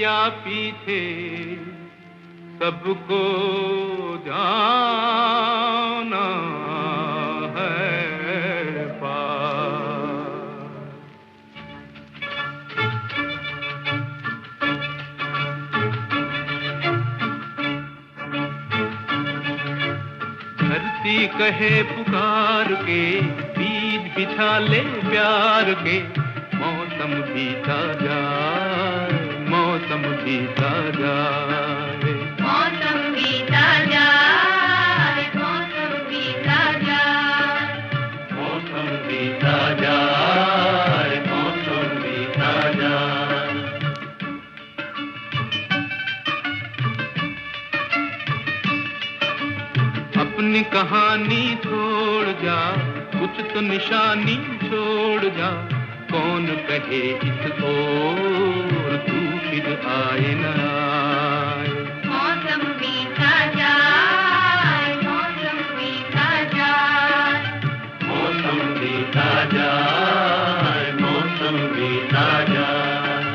या पीछे सबको जाना है पार। धरती कहे पुकार के, बीज बिछा ले प्यार के, मौसम बीता जाए, मौसम बीता जाए, मौसम बीता जाए, मौसम बीता जाए, मौसम बीता जाए, मौसम बीता जाए। अपनी कहानी छोड़ जा, कुछ तो निशानी छोड़ जा, कौन कहे इस ओर तू फिर आए न आए। मौसम बीता जाए, मौसम बीता जाए, मौसम बीता जाए, मौसम बीता जाए।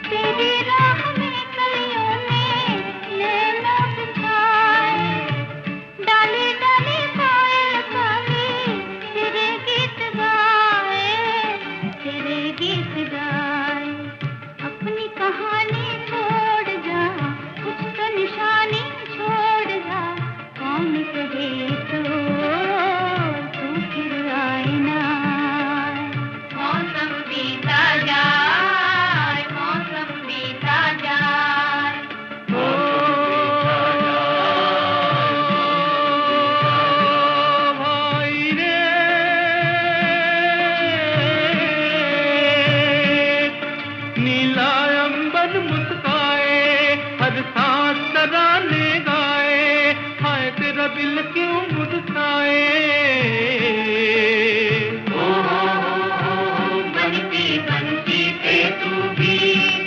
तेरी राह में कलियों में नैना बिछाए, डाली डाली पायल काली तेरे गीत गाए, तेरे गीत गाए। अपनी कहानी छोड़ जा, कुछ तो निशानी छोड़ जा, कौन कहे तो तू फिर आए ना आए। मौसम बीता जाए, मौसम बीता जाए, भाई रे नीला अंबर मुस्काए, हर सांस तराने गाए, हाय तेरा दिल क्यों मुरझाए। बनती बनती पे तू भी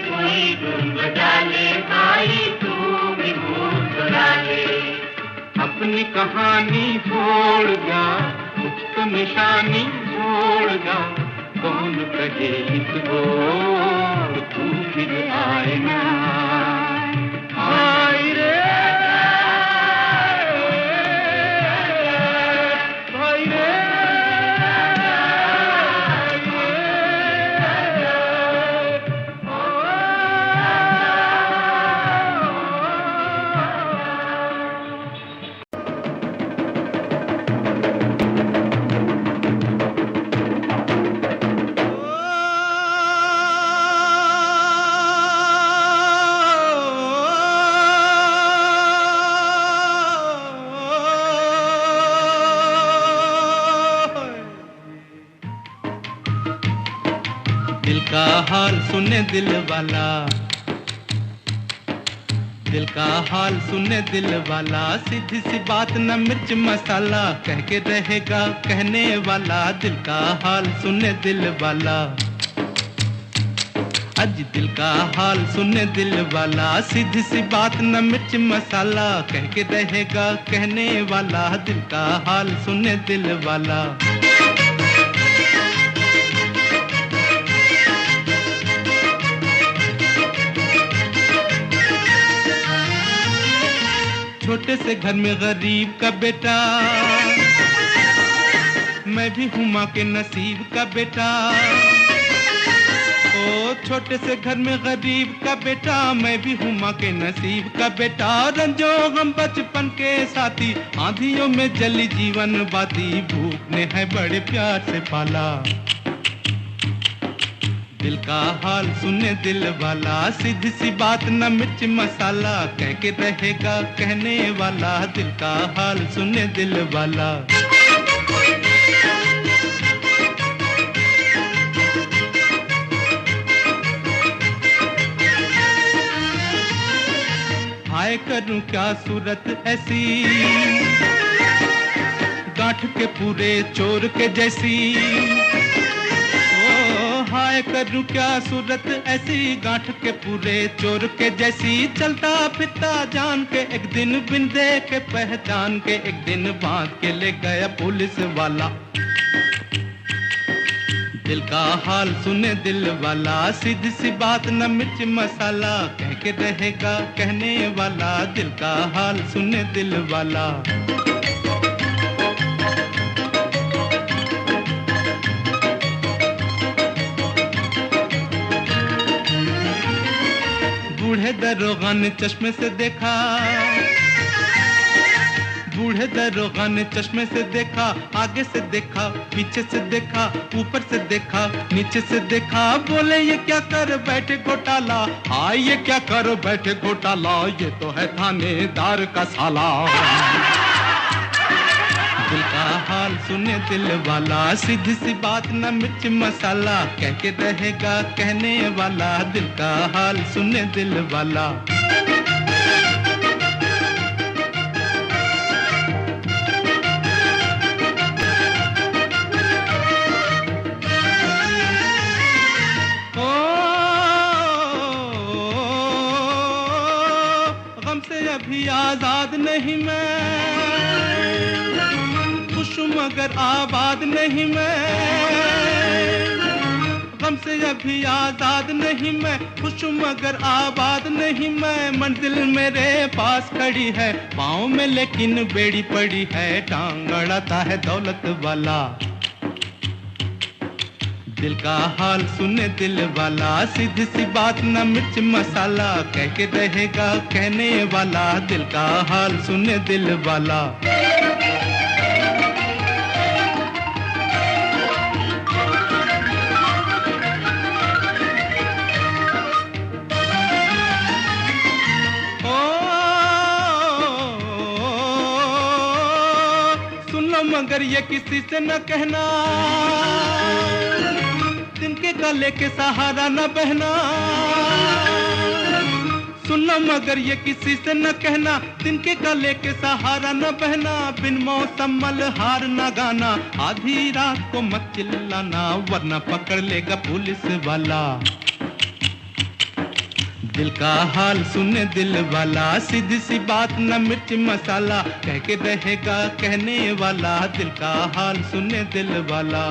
कोई धुन बजा ले भाई, तू भी मुस्कुरा ले। अपनी कहानी छोड़ जा, कुछ तो निशानी छोड़ जा, कौन कहे इस ओर तू फिर आए ना आए रे भाई रे। दिल का हाल सुने दिल वाला, दिल का हाल सुने दिल वाला, सीधी सी बात न मिर्च मसाला, कह के रहेगा कहने वाला, दिल का हाल सुने दिल वाला। आज दिल का हाल सुने दिल वाला, सीधी सी बात न मिर्च मसाला, कह के रहेगा कहने वाला, दिल का हाल सुने दिल वाला। छोटे से घर में गरीब का बेटा, मैं भी हूँ माँ के नसीब का बेटा। ओ छोटे से घर में गरीब का बेटा, मैं भी हूँ माँ के नसीब का बेटा। रंजो हम बचपन के साथी, आंधियों में जली जीवन बाती, भूख ने है बड़े प्यार से पाला। दिल का हाल सुने दिल वाला, सीधी सी बात न मिर्च मसाला, कह के रहेगा कहने वाला, दिल का हाल सुने दिल वाला। हाय करूं क्या सूरत ऐसी, गांठ के पूरे चोर के जैसी। हाय करूं क्या सूरत ऐसी, गांठ के पूरे चोर के जैसी। चलता फिरता जान के एक दिन, बिन देखे पहचान के एक दिन, बांध के ले गया पुलिस वाला। दिल का हाल सुने दिल वाला, सीधी सी बात न मिर्च मसाला, कह के रहेगा कहने वाला, दिल का हाल सुने दिल वाला। बूढ़े दरोगा ने चश्मे से देखा, बूढ़े दरोगा ने चश्मे से देखा, आगे से देखा, पीछे से देखा, ऊपर से देखा, नीचे से देखा, बोले ये क्या कर बैठे घोटाला, हाँ ये क्या कर बैठे घोटाला, ये तो है थानेदार का साला। दिल का हाल सुने दिल वाला, सीधी सी बात न मिर्च मसाला, कह के रहेगा कहने वाला, दिल का हाल सुने दिल वाला। गम से अभी आजाद नहीं मैं, खुश मगर आबाद नहीं मैं, गम से अभी आजाद नहीं मैं, खुश मगर आबाद नहीं मैं, मंजिल मेरे पास खड़ी है, पाँव में लेकिन बेड़ी पड़ी है, टांग अड़ाता है दौलत वाला। दिल का हाल सुने दिल वाला, सीधी सी बात न मिर्च मसाला, कह के रहेगा कहने वाला, दिल का हाल सुने दिल वाला। सुन लो मगर ये किसी से न कहना, तिनके गले के सहारा न बहना। सुन लो मगर ये किसी से न कहना, तिनके गले के सहारा न बहना, बिन मौसम मल्हार न गाना, आधी रात को मत चिल्लाना, वरना पकड़ लेगा पुलिस वाला। दिल का हाल सुने दिल वाला, सीधी सी बात न मिर्च मसाला, कह के रहेगा कहने वाला, दिल का हाल सुने दिल वाला।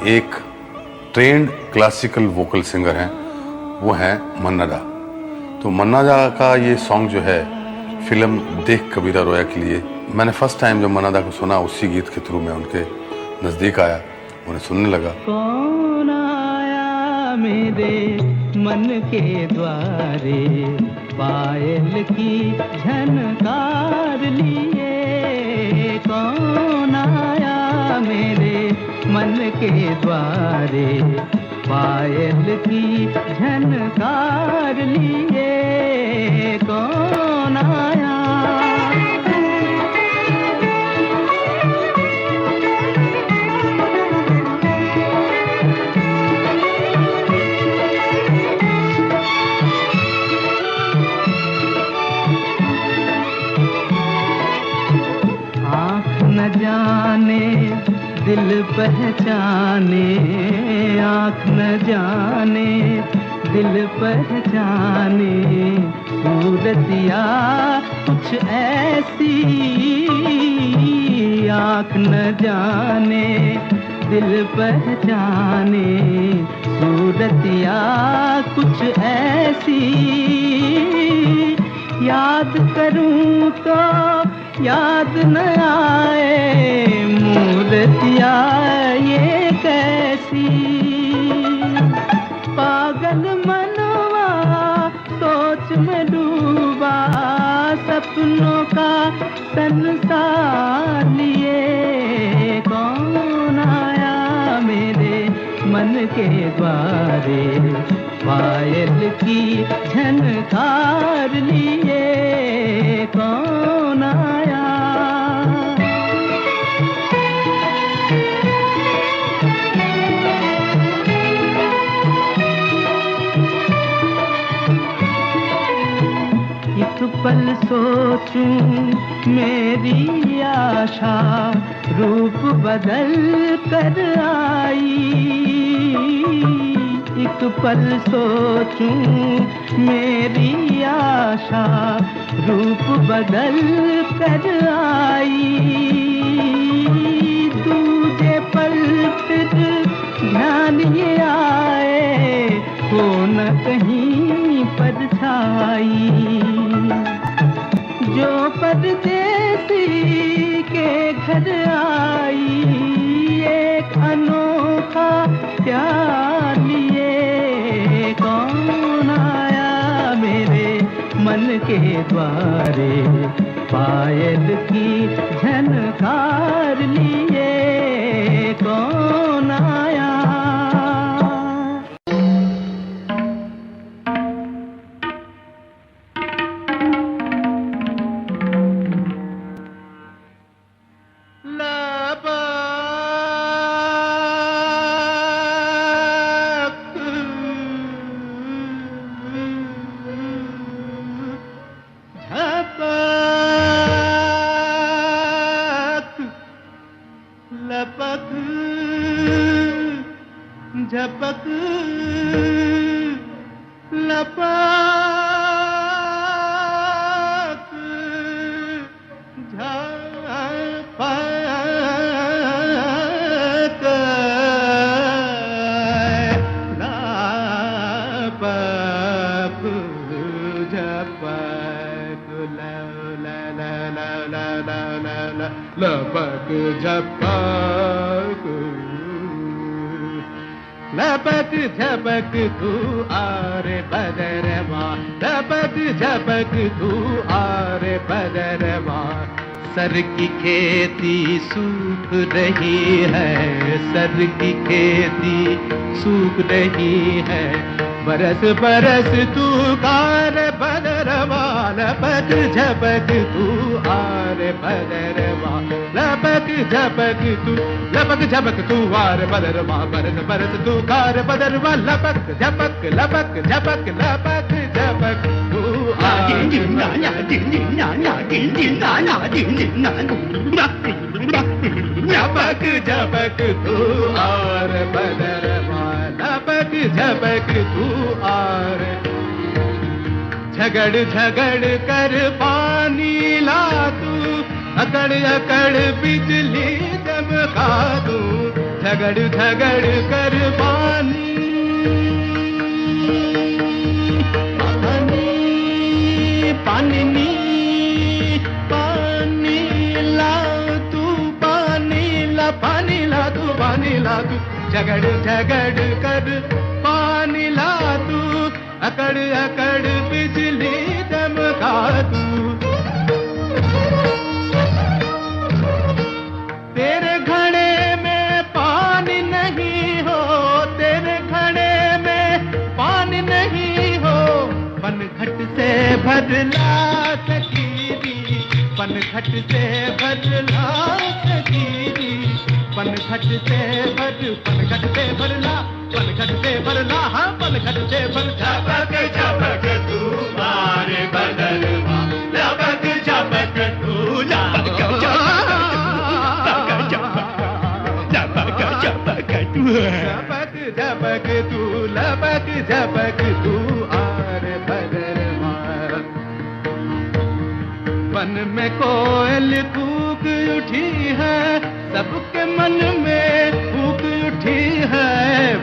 एक ट्रेंड क्लासिकल वोकल सिंगर हैं, वो हैं मन्ना दा। तो मन्ना दा का ये सॉन्ग जो है फिल्म देख कबीरा रोया के लिए, मैंने फर्स्ट टाइम जब मन्ना दा को सुना उसी गीत के थ्रू मैं उनके नज़दीक आया, उन्हें सुनने लगा। कौन आया मेरे मन के द्वारे, पायल की झनकार लिए, कौन आया मेरे मन के द्वारे, पायल की झनकार लिए, कौन आया। आँख न जाने दिल पहचाने, आँख न जाने दिल पहचाने, सूरतिया कुछ ऐसी, आँख न जाने दिल पहचाने, सूरतिया कुछ ऐसी, याद करूं तो याद न आए, मूर्तिया ये कैसी, पागल मनवा सोच में डूबा, सपनों का संसार लिए, कौन आया मेरे मन के द्वारे, पायल की झनकार लिए, कौन आया। एक पल सोचूं मेरी आशा, रूप बदल कर आई, एक पल सोचूं मेरी आशा रूप बदल कर आई, दूजे पल फिर ध्यान ये आए हो न कहीं परछाई। जो परदेसी के घर आई एक अनोखा प्यार लिए, कौन आया मेरे मन के द्वारे पायल की झनकार लिए, कौन आया। लपक झपक लपक लपक झपक लपक झपक तू आरे बदरवा, लपक झपक तू आरे बदरवा। सर की खेती सूख रही है, सर की खेती सूख रही है, बरस बरस तू कार बदरवा, लपक झपक तू आरे बदरवा, लपक झपक तू आरे बदरवा, बरस बरस तू कार बदरवा, लपक झपक लपक झपक लपक झपक तू लपक झपक तू आरे बदरवा, लपक झपक तू आरे। झगड़ झगड़ कर पानी ला तू, अकड़ अकड़ बिजली चमका दूं, झगड़ झगड़ कर पानी पानी पानी ला तू, पानी ला तू, झगड़ झगड़ कर पानी ला तू, अकड़ अकड़ बिजली चमका दूं। तेरे घड़े में पानी नहीं हो, तेरे घड़े में पानी नहीं हो, पनघट से भरला सकीरी, पनघट से भरला सकीरी, पनघट से भरला, पनघट से भरला, हाँ पनघट से भर। झपक झपक तू मारे बदरवा, लपक झपक तू लपक झपक तू लपक झपक तू आरे बदरवा। वन में कोयल कूक उठी है, सबके मन में फूक उठी है,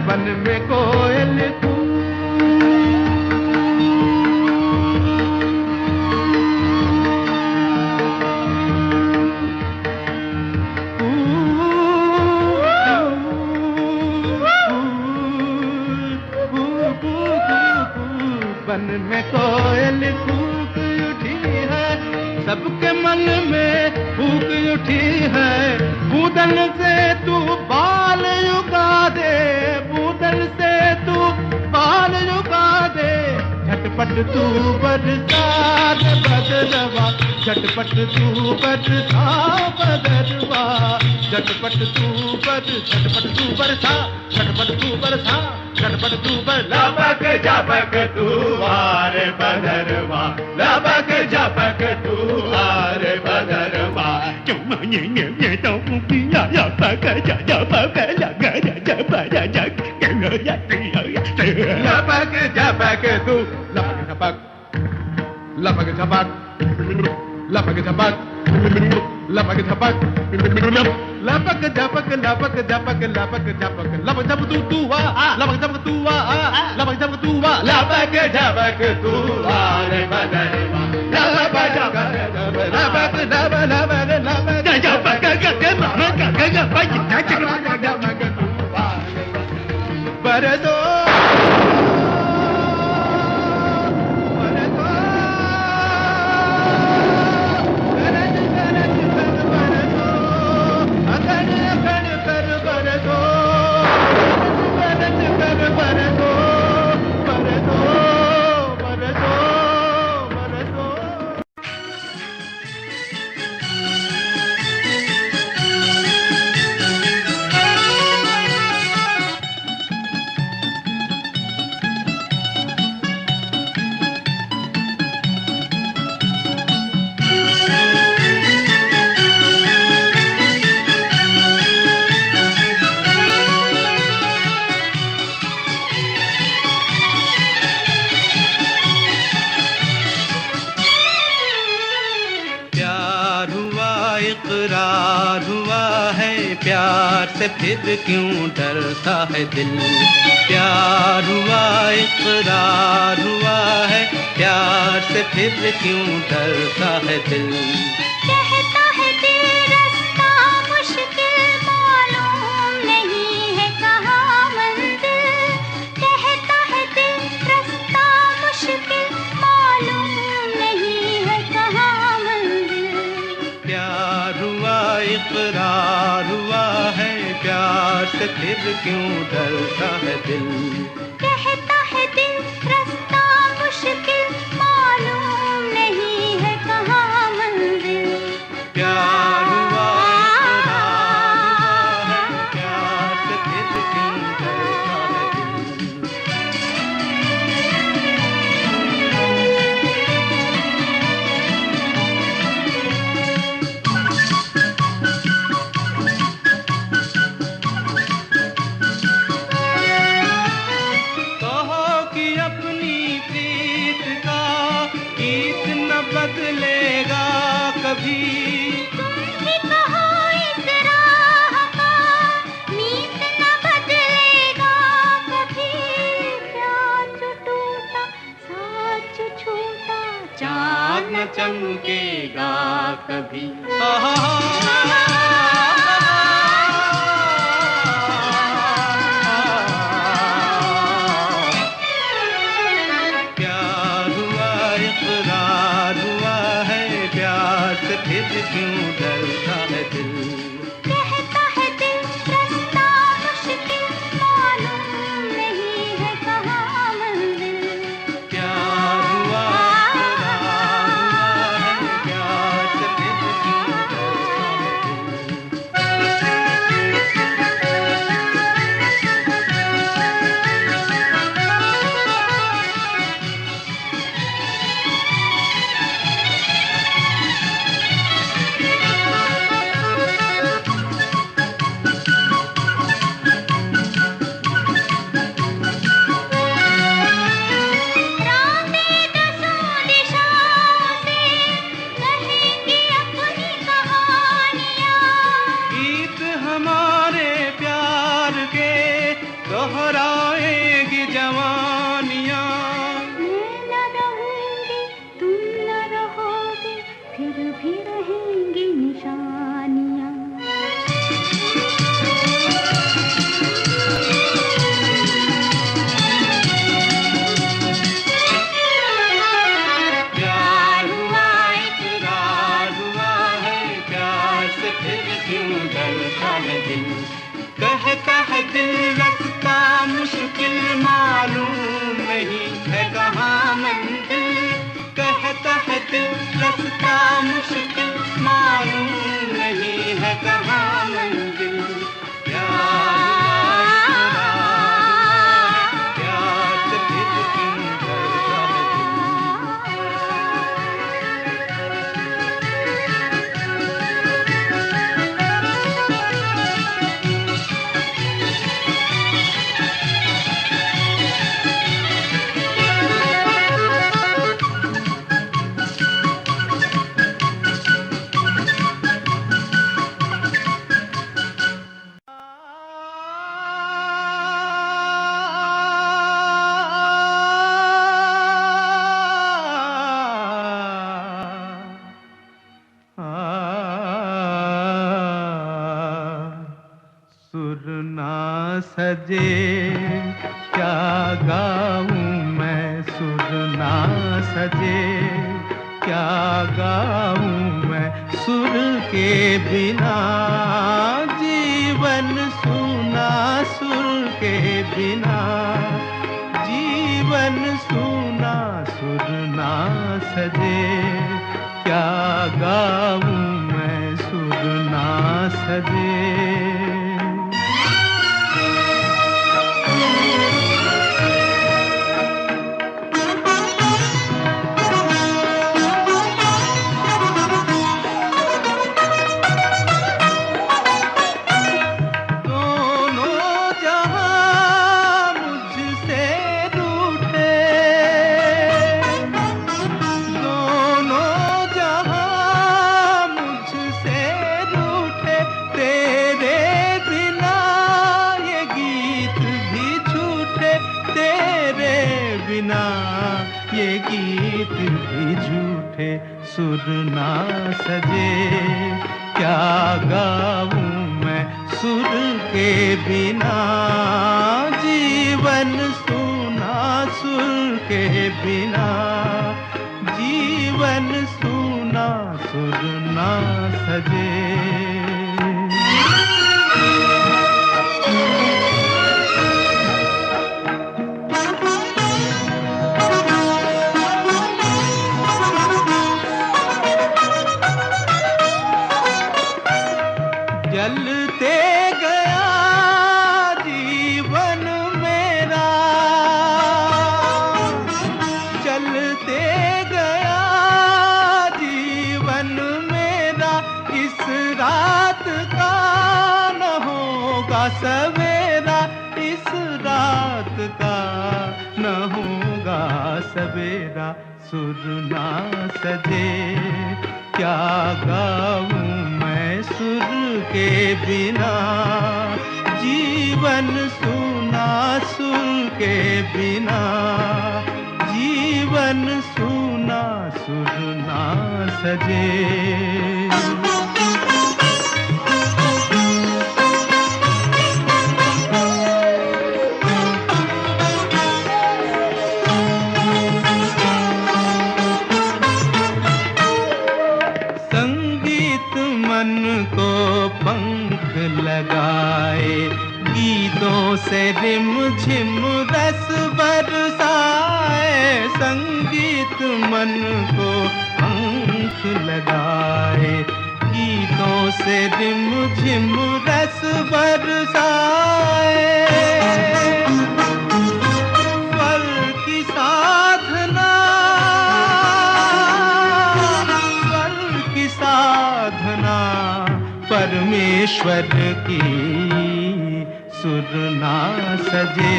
वन में कोयल वन में कोयल कूक उठी है, सबके मन में फूक उठी है। बूदन से तू बाल उगा दे, बूदन से तू बाल उगा दे, झटपट तू बरसात बदरवा, झटपट तू बरसा बदरवा, झटपट तू बरसा, झटपट तू बरसा, झटपट तू बरसा। लपक झपक तू आरे बदरवा, लपक झपक तू आरे बदरवा। Labak jabak tu, labak jabak, labak jabak, labak jabak, labak jabak, labak jabak, labak jabak, labak jabak, labak jabak tu ah, labak jabak tu ah, labak jabak tu ah, labak jabak tu ah, re badare labak jabak, labak labak labak labak jabak ke mama ka bayi jabak tu ah, barado इकरार हुआ है प्यार से फिर क्यों डरता है दिल प्यार हुआ इकरार हुआ है प्यार से फिर क्यों डरता है दिल कहता है दिल रास्ता मुश्किल मालूम नहीं है कहाँ मंजिल कहता है दिल रास्ता मुश्किल मालूम नहीं है कहाँ मंजिल प्यार हुआ इकरार हुआ है प्यार से फिर क्यों डरता है दिल कहता है दिल रास्ता मुश्किल मालूम नहीं है कहाँ मंजिल प्यार हुआ इकरार हुआ है प्यार से फिर क्यों डरता है दिल बदलेगा कभी तुम ही कहो इस राह का मीत न बदलेगा कभी प्यार जो टूटा साथ जो छूटा चाँद न चमकेगा कभी फिर क्यों डरता है दिल कहता है दिल रास्ता मुश्किल मालूम नहीं है कहाँ मंजिल प्यार हुआ इकरार हुआ है प्यार से फिर क्यों डरता है दिल दोहराएगी जवानियाँ मैं न रहूंगी तुम न रहोगे फिर भी रहेंगी निशानियाँ प्यार हुआ इकरार हुआ है प्यार से फिर क्यों डरता है दिल कहता है दिल रास्ता मुश्किल मालूम नहीं है कहाँ मंजिल कहता है दिल रास्ता मुश्किल मालूम नहीं है कहाँ मंजिल प्यार प्यार से फिर क्यों डरता है दिल सजे क्या गाऊं मैं सुर ना सजे क्या गाऊं मैं सुर के बिना जीवन सूना सुर के बिना जीवन सूना सुर ना सजे क्या गाऊं मैं सुर ना सजे ये गीत भी झूठे सुर ना सजे क्या गाऊं मैं सुर के बिना जीवन सूना सुर के बिना जीवन सूना सुर ना सजे जलते गया जीवन मेरा चलते गया जीवन मेरा इस रात का न होगा सवेरा इस रात का न होगा सवेरा सुर ना सजे क्या गाऊं मैं सुर के बिना जीवन सूना सुर के बिना जीवन सूना सुर ना सजे लगाए गीतों से रिम झिम रस बरसाए संगीत मन को पंख लगाए गीतों से रिम झिम रस बरसाए स्वर की साधना परमेश्वर की सुर ना सजे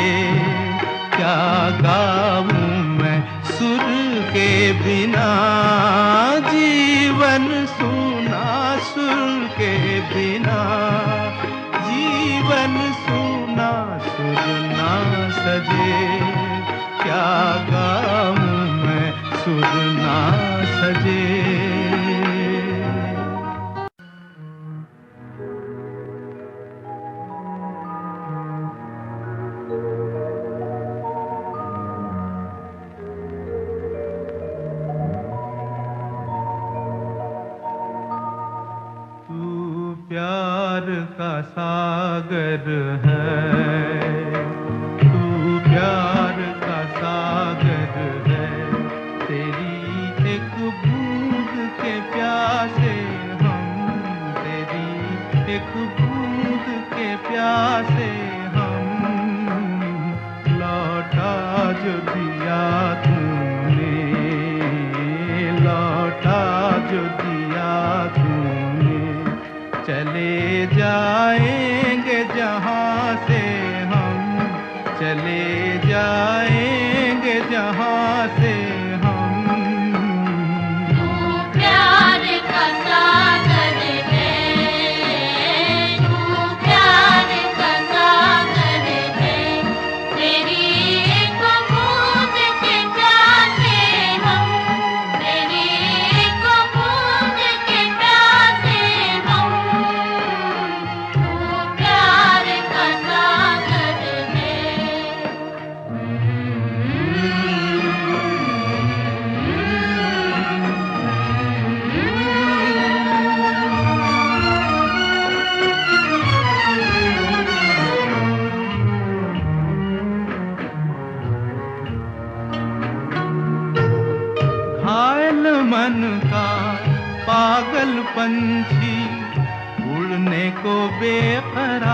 क्या गाऊं मैं सुर के बिना जीवन सूना सुर के बिना जीवन सूना सुर ना सजे क्या गाऊं मैं सुर ना सजे प्यार का सागर है तू प्यार का सागर है तेरी एक बूंद के प्यासे हम तेरी एक बूंद के प्यासे हम लौटा जो दिया तूने लौटा जो दिया तूने चले जाएंगे जहाँ से हम चले जाएंगे जहाँ से हम तू प्यार का सागर है तू प्यार का सागर है तेरी एक बूंद के प्यासे हम तेरी एक बूंद के प्यासे हम तू प्यार का सागर मन का पागल पंछी उड़ने को बेकरार,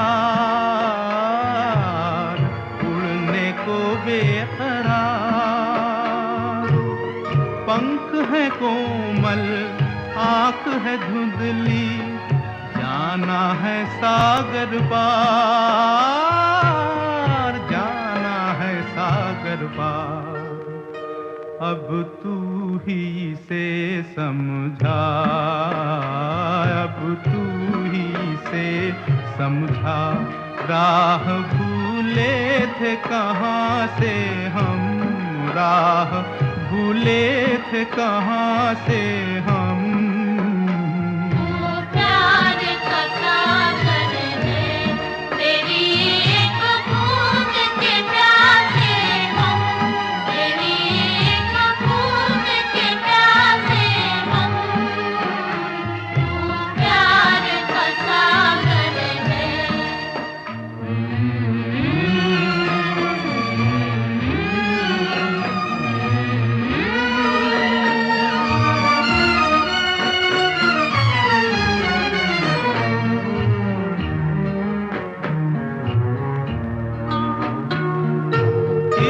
उड़ने को बेकरार। पंख है कोमल, आँख है धुंधली, जाना है सागर पार, जाना है सागर पार। अब तू ही से समझा, अब तू ही से समझा, राह भूले थे कहाँ से हम, राह भूले थे कहाँ से हम। प्यार का सागर है, तेरी एक बूंद के प्यासे हम, तेरी एक बूंद के प्यासे हम। प्यार का सागर है।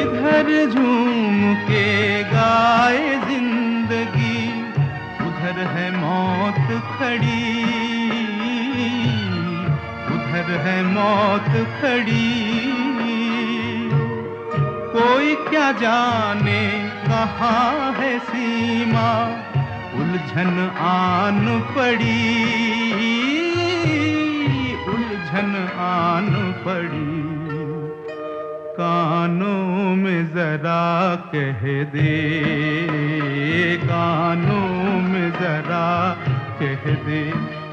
इधर झूम के गाए जिंदगी, उधर है मौत खड़ी, उधर है मौत खड़ी। कोई क्या जाने कहाँ है सीमा, उलझन आन पड़ी, उलझन आन पड़ी। कानों में जरा कह दे, कानों में जरा कह दे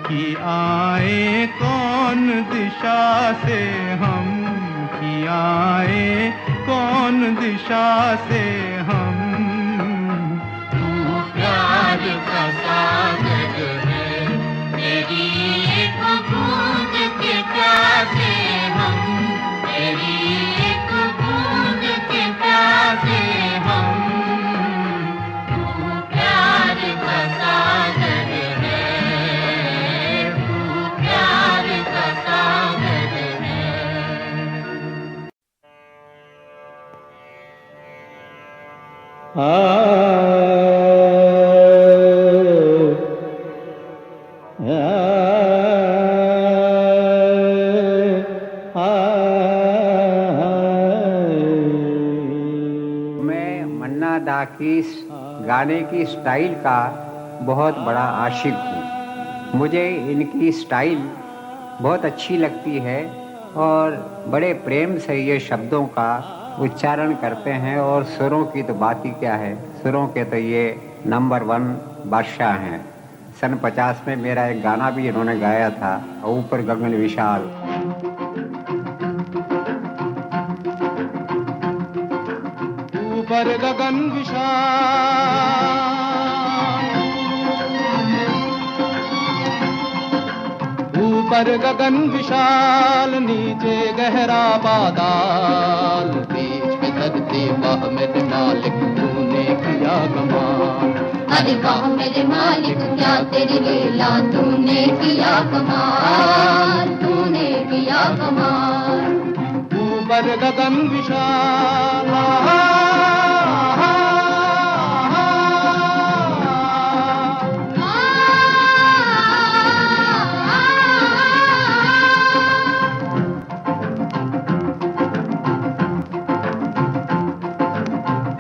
कि आए कौन दिशा से हम, कि आए कौन दिशा से हम। तू प्यार का सागर है, तेरी एक बूंद के प्यासे हम, तेरी एक बूंद के प्यासे हम। तू प्यार का सागर है, तू प्यार का सागर है। मैं मन्ना दा की गाने की स्टाइल का बहुत बड़ा आशिक हूँ। मुझे इनकी स्टाइल बहुत अच्छी लगती है और बड़े प्रेम से ये शब्दों का उच्चारण करते हैं। और सुरों की तो बात ही क्या है, सुरों के तो ये नंबर 1 बादशाह हैं। सन 50 में मेरा एक गाना भी इन्होंने गाया था, ऊपर गगन विशाल। ऊपर गगन विशाल, ऊपर गगन विशाल, नीचे गहरा पाताल, बीच में धरती वाह मेरे मालिक तूने किया कमाल। अरे वाह मेरे मालिक क्या तेरी लीला, तूने किया कमाल, तूने किया कमाल। ऊपर गगन विशाल,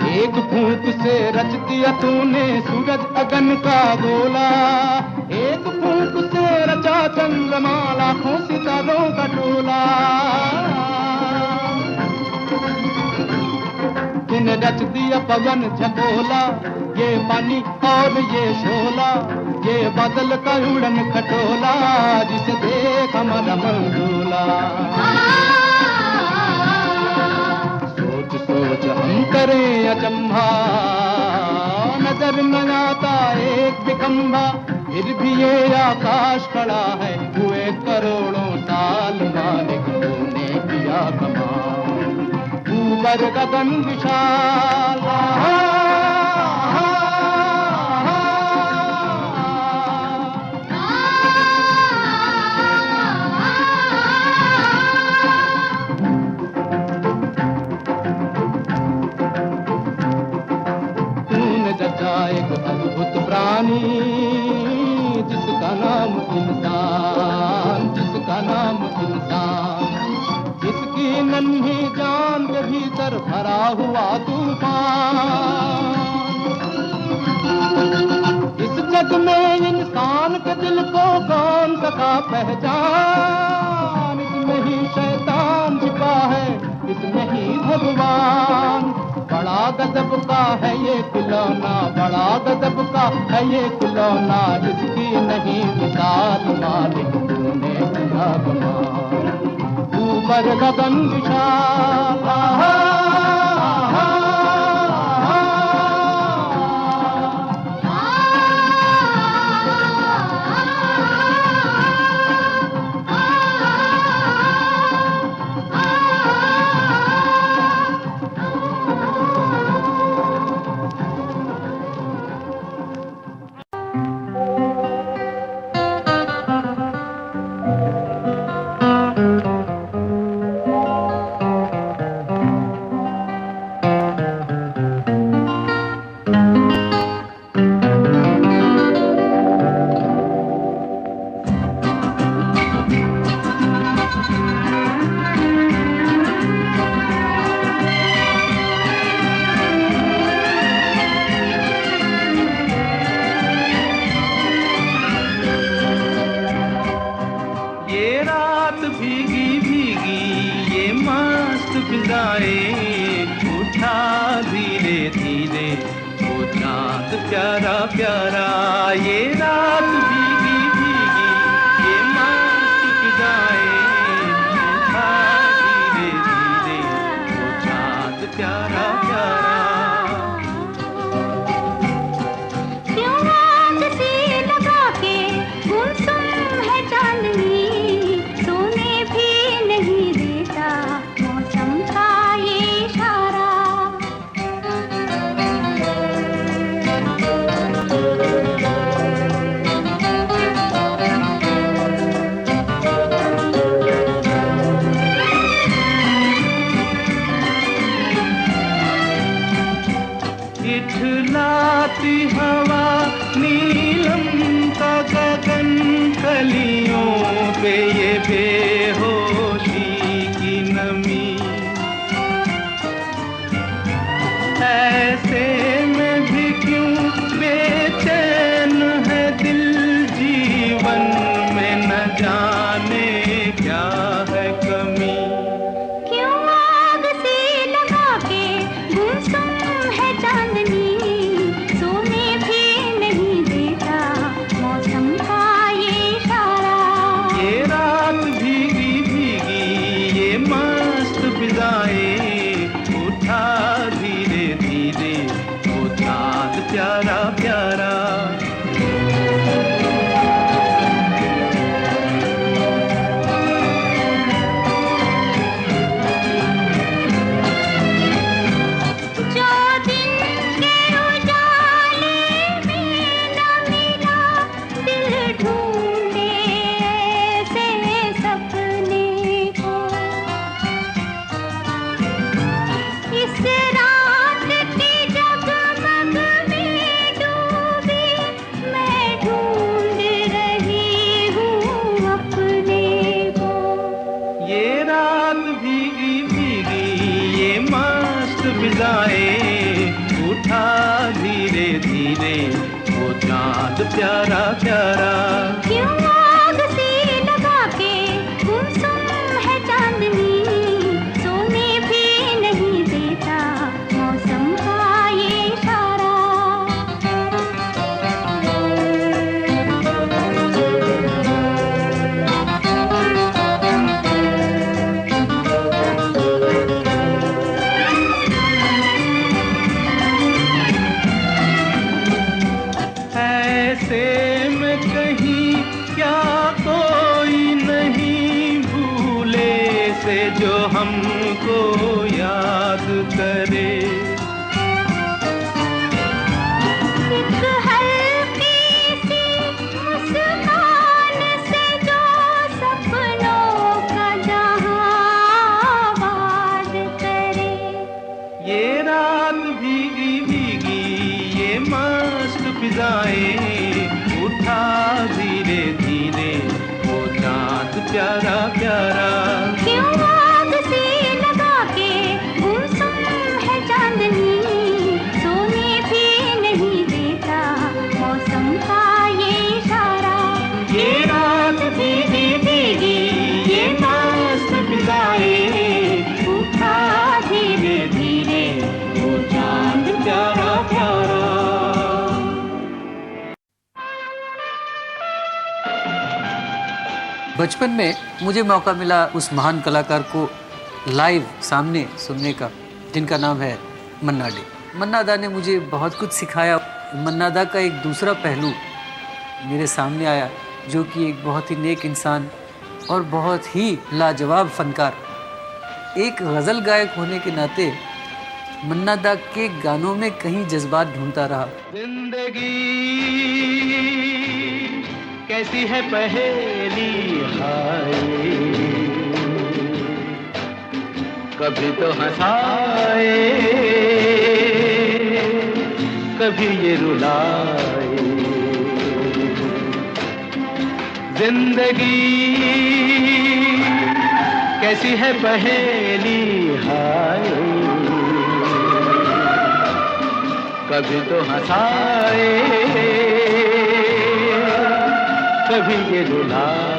एक फूंक से रच दिया तूने सूरज अगन का गोला, एक फूंक से रचा चंद्रमा लाखों सितारों का टोला। तूने रच दिया पवन झकोला, ये पानी और ये शोला, ये बादल का उड़न खटोला, जिसे देख हमारा मन डोला। सोच सोच हम करें अचंभा, नजर न आता एक बिखंभा, फिर भी ये आकाश खड़ा है, हुए करोड़ों साल मालिक तूने किया कमाल। ऊपर गगन विशाल, भरा हुआ तूफान। इस जग में इंसान के दिल को कौन सका पहचान, इसमें ही शैतान छिपा है, इसमें ही भगवान। बड़ा गजब का है ये खिलौना, बड़ा गजब का है ये खिलौना, जिसकी नहीं मिसाल मालिक तूने किया कमाल। ऊपर गगन विशाल, उठा धीरे धीरे वो चांद प्यारा प्यारा। ये रात भीगी भीगी ये मस्त फिजाएं, उठा धीरे धीरे वो चांद प्यारा प्यारा। क्यों आग सी लगा के गुमसुम है चांदनी, सोने भी नहीं देता मौसम का ये इशारा। इठलाती हवा नीलम का गगन, कलियों पे ये बेहोशी की नमी। ऐसे में भी क्यों बेचैन है दिल, जीवन में न जाने क्या है कमी। क्यों आग सी लगा के गुमसुम है चांदनी, सोने भी नहीं देता मौसम का ये इशारा। ये रात भीगी भीगी ये मस्त फिजाएं, उठा धीरे धीरे वो चांद प्यारा प्यारा। जो दिन के उजाले में न मिला, दिल ढूंढे ऐसे सपने को। इस रात की जगमग में डूबी मैं ढूंढ रही हूँ अपने को। ये रात भीगी भीगी ये मस्त फिजाएं, उठा धीरे धीरे वो चांद प्यारा प्यारा। क्यों आग सी लगा के गुमसुम है चांदनी, सोने भी नहीं देता मौसम का ये इशारा। ऐसे में कहीं क्या कोई नहीं भूले से जो हमको याद करे। एक हल्की सी मुस्कान से जो सपनों का जहां आबाद करे। ये रात भीगी भीगी ये मस्त फिजाएं, उठा धीरे धीरे वो चांद प्यारा प्यारा। क्यों आग सी लगा के गुमसुम बचपन में मुझे मौका मिला उस महान कलाकार को लाइव सामने सुनने का, जिनका नाम है मन्ना डे। मन्ना दा ने मुझे बहुत कुछ सिखाया। मन्ना दा का एक दूसरा पहलू मेरे सामने आया, जो कि एक बहुत ही नेक इंसान और बहुत ही लाजवाब फनकार। एक गज़ल गायक होने के नाते मन्ना दा के गानों में कहीं जज्बात ढूंढता रहा। जिंदगी कैसी है पहेली हाय, कभी तो हंसाए कभी ये रुलाए। जिंदगी कैसी है पहेली हाय, कभी तो हंसाए कभी ये रुलाए।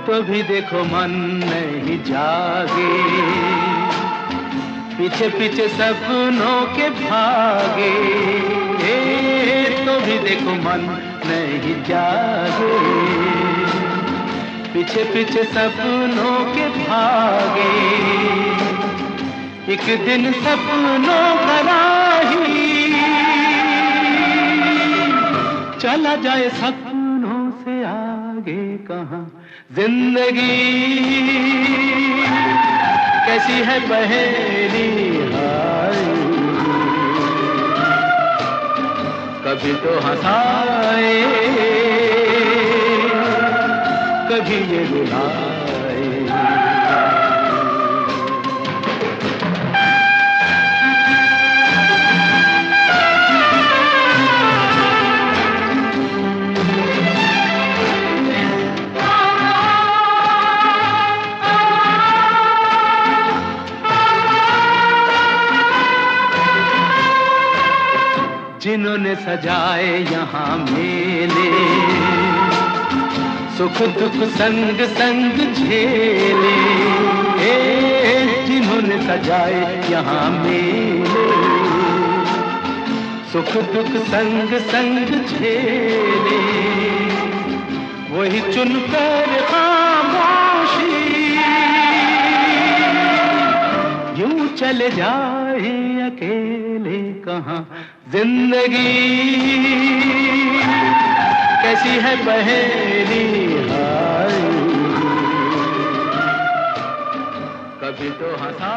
तो भी देखो मन नहीं जागे, पीछे पीछे सपनों के भागे। तो भी देखो मन नहीं जागे, पीछे पीछे सपनों के भागे। एक दिन सपनों का राही चला जाए सपनों से आगे कहाँ। जिंदगी कैसी है पहेली हाय, कभी तो हंसाए कभी ये रुलाए। जिन्होंने सजाए यहाँ मेले, सुख दुख संग संग झेले। जिन्होंने सजाए यहाँ मेले, सुख दुख संग संग झेले। वही चुनकर खामोशी यूं चले जाए अकेले कहाँ। जिंदगी कैसी है पहेली हाय, कभी तो हंसा